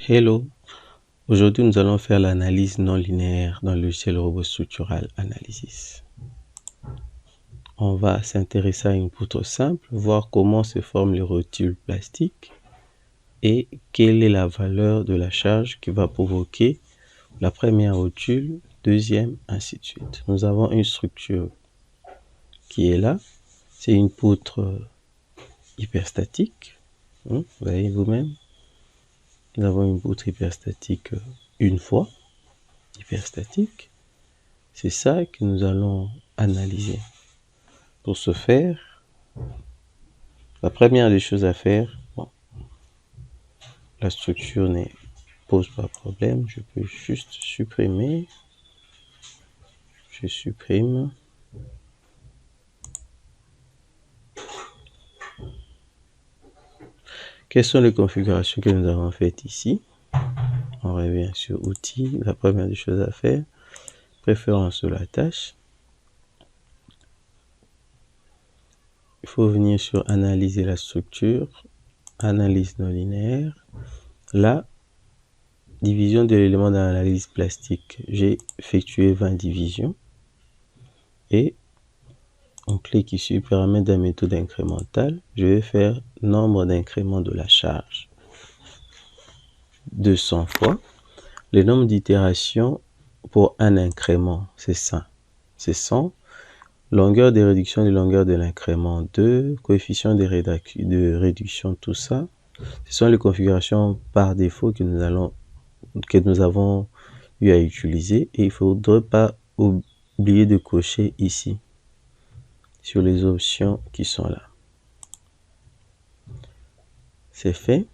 Hello, aujourd'hui nous allons faire l'analyse non linéaire dans le logiciel Robot Structural Analysis. On va s'intéresser à une poutre simple, voir comment se forment les rotules plastiques et quelle est la valeur de la charge qui va provoquer la première rotule, deuxième, ainsi de suite. Nous avons une structure qui est là, c'est une poutre hyperstatique, vous voyez vous-même. Nous avons une poutre hyperstatique une fois, hyperstatique. C'est ça que nous allons analyser. Pour ce faire, la première des choses à faire, la structure ne pose pas problème, je peux juste supprimer. Je supprime. Quelles sont les configurations que nous avons faites ici? On revient sur Outils, la première des choses à faire, préférence de la tâche. Il faut venir sur Analyser la structure, Analyse non linéaire. Là, division de l'élément d'analyse plastique. J'ai effectué 20 divisions. Et on clique ici, paramètre de la méthode incrémentale. Je vais faire nombre d'incréments de la charge 200 fois. Le nombre d'itérations pour un incrément, c'est ça. C'est 100. Longueur de réduction de longueur de l'incrément 2. Coefficient de réduction, tout ça. Ce sont les configurations par défaut que nous avons eu à utiliser. Et il ne faudrait pas oublier de cocher ici sur les options qui sont là. C'est fait.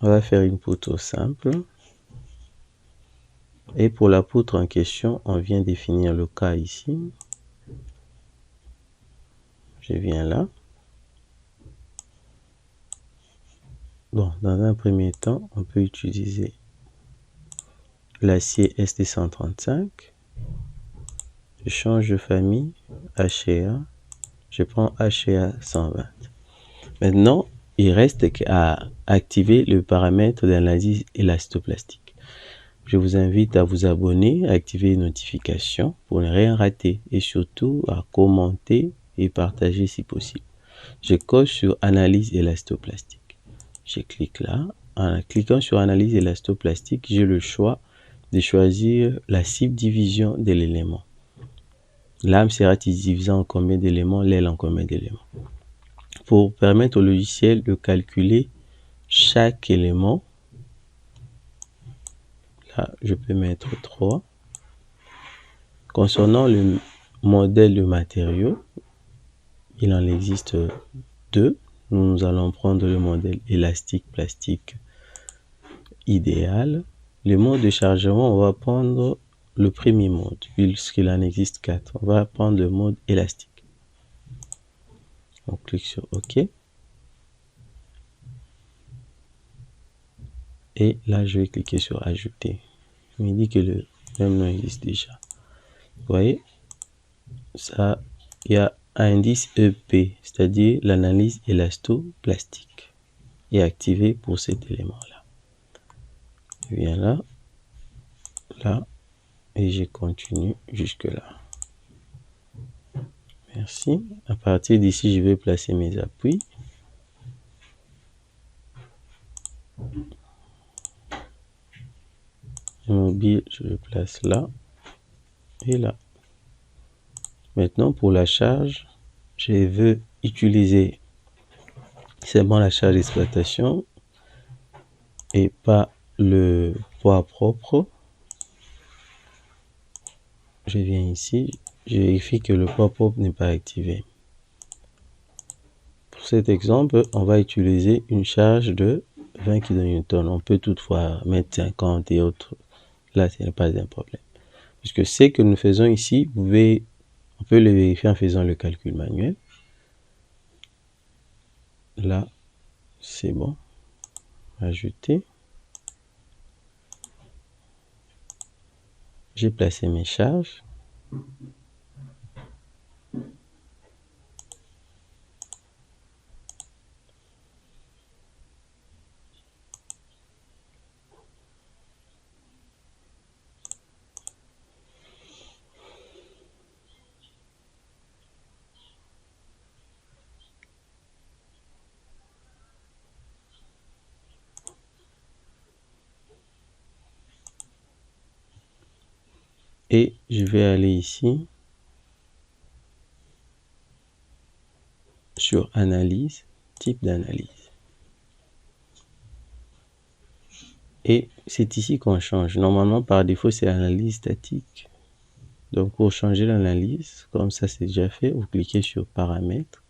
On va faire une poutre simple. Et pour la poutre en question, on vient définir le cas ici. Je viens là. Bon, dans un premier temps, on peut utiliser l'acier ST135. Je change de famille, HA. Je prends HA 120. Maintenant, il reste qu'à activer le paramètre d'analyse élastoplastique. Je vous invite à vous abonner, à activer les notifications pour ne rien rater et surtout à commenter et partager si possible. Je coche sur Analyse élastoplastique. Je clique là. En cliquant sur Analyse élastoplastique, j'ai le choix de choisir la cible division de l'élément. L'âme sera divisée en combien d'éléments, l'aile en combien d'éléments. Pour permettre au logiciel de calculer chaque élément, là, je peux mettre 3. Concernant le modèle de matériau, il en existe 2. Nous allons prendre le modèle élastique plastique idéal. Le mode de chargement, on va prendre le premier mode, puisqu'il en existe 4. On va prendre le mode élastique. On clique sur OK. Et là, je vais cliquer sur Ajouter. Il me dit que le même nom existe déjà. Vous voyez, ça, il y a un indice EP, c'est-à-dire l'analyse élastoplastique, est activé pour cet élément-là. Je viens là, là, et je continue jusque-là. Merci. À partir d'ici, je vais placer mes appuis. Le mobile, je le place là et là. Maintenant, pour la charge, je veux utiliser seulement la charge d'exploitation et pas le poids propre. Je viens ici, je vérifie que le poids propre n'est pas activé. Pour cet exemple, on va utiliser une charge de 20 kN. On peut toutefois mettre 50 et autres. Là, ce n'est pas un problème. Puisque ce que nous faisons ici, on peut le vérifier en faisant le calcul manuel. Là, c'est bon. Ajouter. J'ai placé mes charges. et je vais aller ici sur analyse, type d'analyse. Et c'est ici qu'on change. Normalement, par défaut, c'est analyse statique. Donc, pour changer l'analyse, comme ça c'est déjà fait, vous cliquez sur paramètres.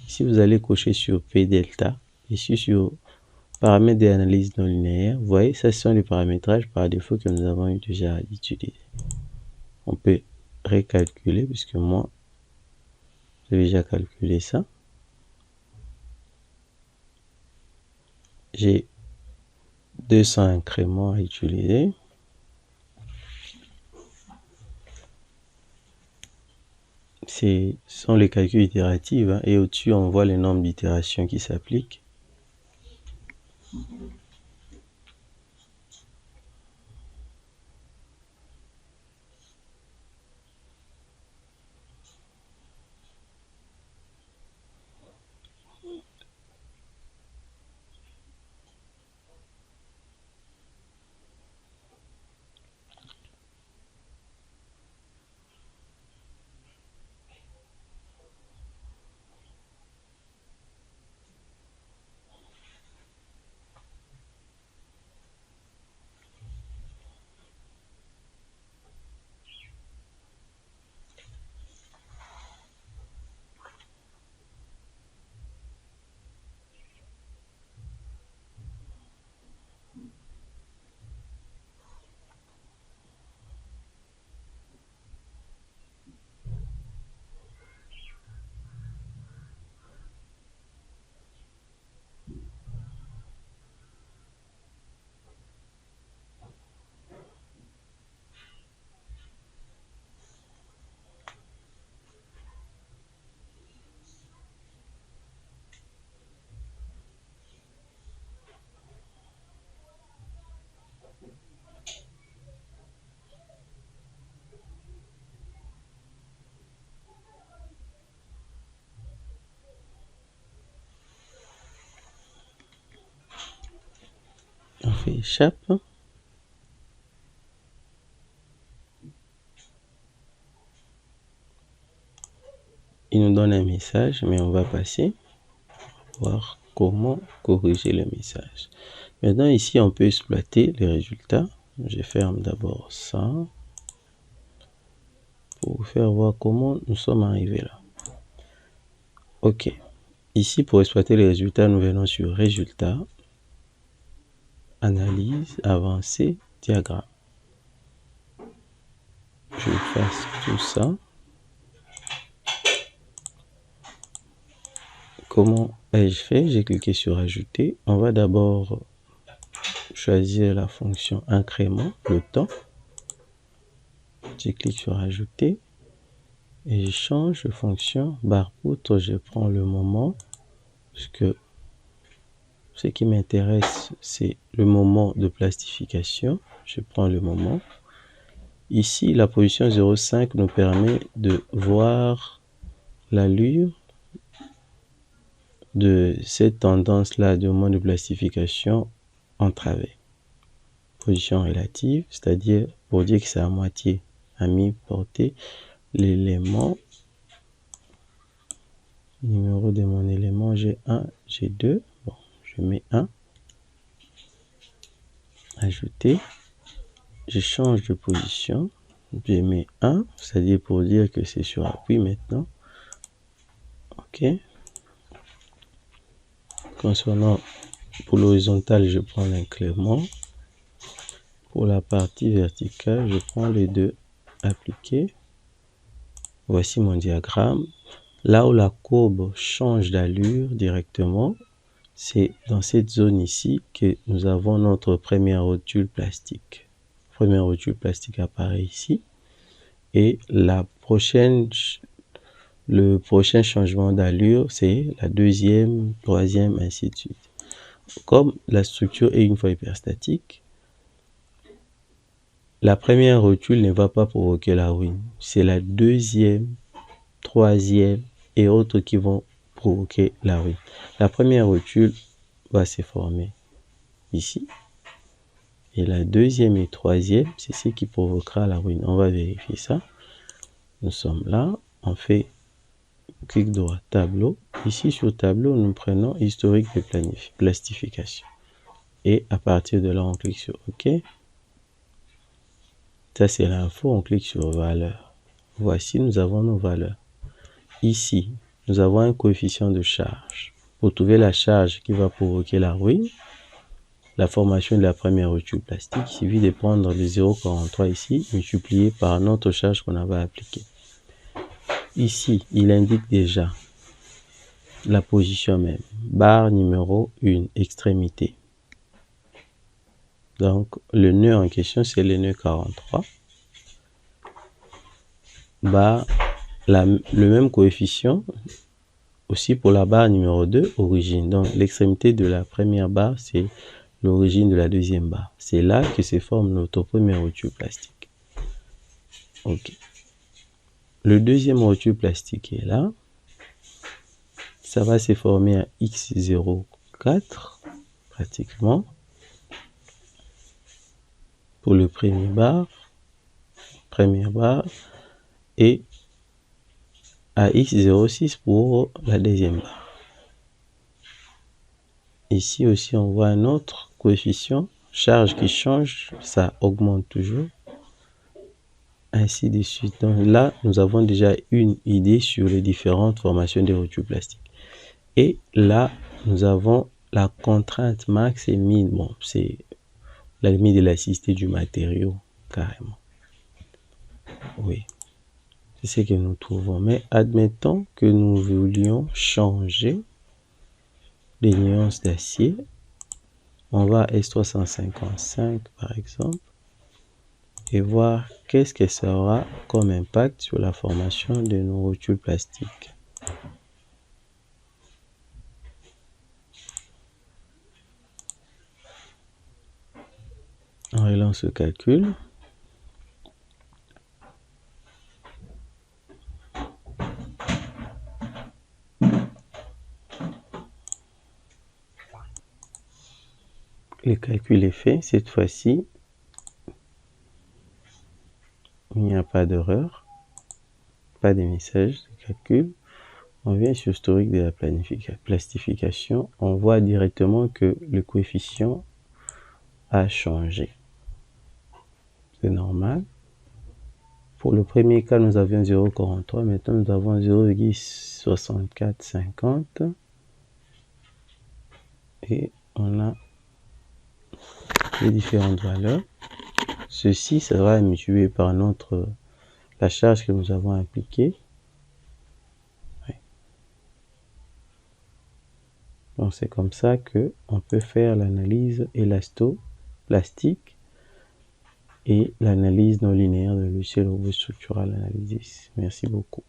Ici, vous allez cocher sur P delta. Ici, sur paramètres d'analyse non linéaire. Vous voyez, ça ce sont les paramétrages par défaut que nous avons eu déjà utilisés. On peut recalculer, puisque moi, j'ai déjà calculé ça. J'ai 200 incréments à utiliser. Ce sont les calculs itératifs, hein, et au-dessus, on voit les nombres d'itérations qui s'appliquent. On fait échappe. Il nous donne un message, mais on va passer, voir comment corriger le message. Maintenant, ici, on peut exploiter les résultats. Je ferme d'abord ça pour vous faire voir comment nous sommes arrivés là. Ok. Ici, pour exploiter les résultats, nous venons sur Résultats, Analyse, Avancée, Diagramme. Je fasse tout ça. Comment ai-je fait? J'ai cliqué sur Ajouter. On va d'abord choisir la fonction incrément, le temps. Je clique sur Ajouter et je change de fonction barre poutre. Je prends le moment, puisque ce qui m'intéresse, c'est le moment de plastification. Je prends le moment. Ici, la position 0,5 nous permet de voir l'allure de cette tendance-là de moment de plastification en travers. Position relative, c'est-à-dire pour dire que c'est à moitié à mi-portée, l'élément, numéro de mon élément, j'ai 1, j'ai 2, bon, je mets 1, ajouter, je change de position, je mets 1, c'est-à-dire pour dire que c'est sur appui maintenant, ok. Concernant pour l'horizontale, je prends l'incrément. Pour la partie verticale, je prends les deux appliqués. Voici mon diagramme. Là où la courbe change d'allure directement, c'est dans cette zone ici que nous avons notre première rotule plastique. Première rotule plastique apparaît ici. Et le prochain changement d'allure, c'est la deuxième, troisième, ainsi de suite. Comme la structure est une fois hyperstatique, la première rotule ne va pas provoquer la ruine. C'est la deuxième, troisième et autres qui vont provoquer la ruine. La première rotule va se former ici. Et la deuxième et troisième, c'est ce qui provoquera la ruine. On va vérifier ça. Nous sommes là, on fait clic droit, tableau. Ici sur tableau, nous prenons historique de plastification. Et à partir de là, on clique sur OK. Ça, c'est l'info, on clique sur valeur. Voici, nous avons nos valeurs. Ici, nous avons un coefficient de charge. Pour trouver la charge qui va provoquer la ruine, la formation de la première rupture plastique, il suffit de prendre le 0,43 ici, multiplié par notre charge qu'on avait appliquée. Ici, il indique déjà la position même. Barre numéro 1, extrémité. Donc, le nœud en question, c'est le nœud 43. Barre, le même coefficient aussi pour la barre numéro 2, origine. Donc, l'extrémité de la première barre, c'est l'origine de la deuxième barre. C'est là que se forme notre première rupture plastique. OK. Le deuxième rupture plastique est là. Ça va se former à X04, pratiquement. Pour le premier barre, première barre, et à X06 pour la deuxième barre. Ici aussi, on voit un autre coefficient, charge qui change, ça augmente toujours. Ainsi de suite. Donc là, nous avons déjà une idée sur les différentes formations des ruptures plastiques. Et là, nous avons la contrainte max et min. Bon, c'est la limite de l'élasticité du matériau, carrément. Oui, c'est ce que nous trouvons. Mais admettons que nous voulions changer les nuances d'acier. On va à S355 par exemple et voir qu'est-ce que ça aura comme impact sur la formation de nos rotules plastiques. On relance le calcul. Le calcul est fait. Cette fois-ci, il n'y a pas d'erreur, pas de message de calcul. On vient sur historique de la plastification. On voit directement que le coefficient a changé. C'est normal. Pour le premier cas, nous avions 0,43. Maintenant, nous avons 0,6450. Et on a les différentes valeurs. Ceci sera multiplié par la charge que nous avons appliquée. Oui. Donc c'est comme ça que on peut faire l'analyse élasto-plastique et l'analyse non linéaire de logiciel robot structural analysis. Merci beaucoup.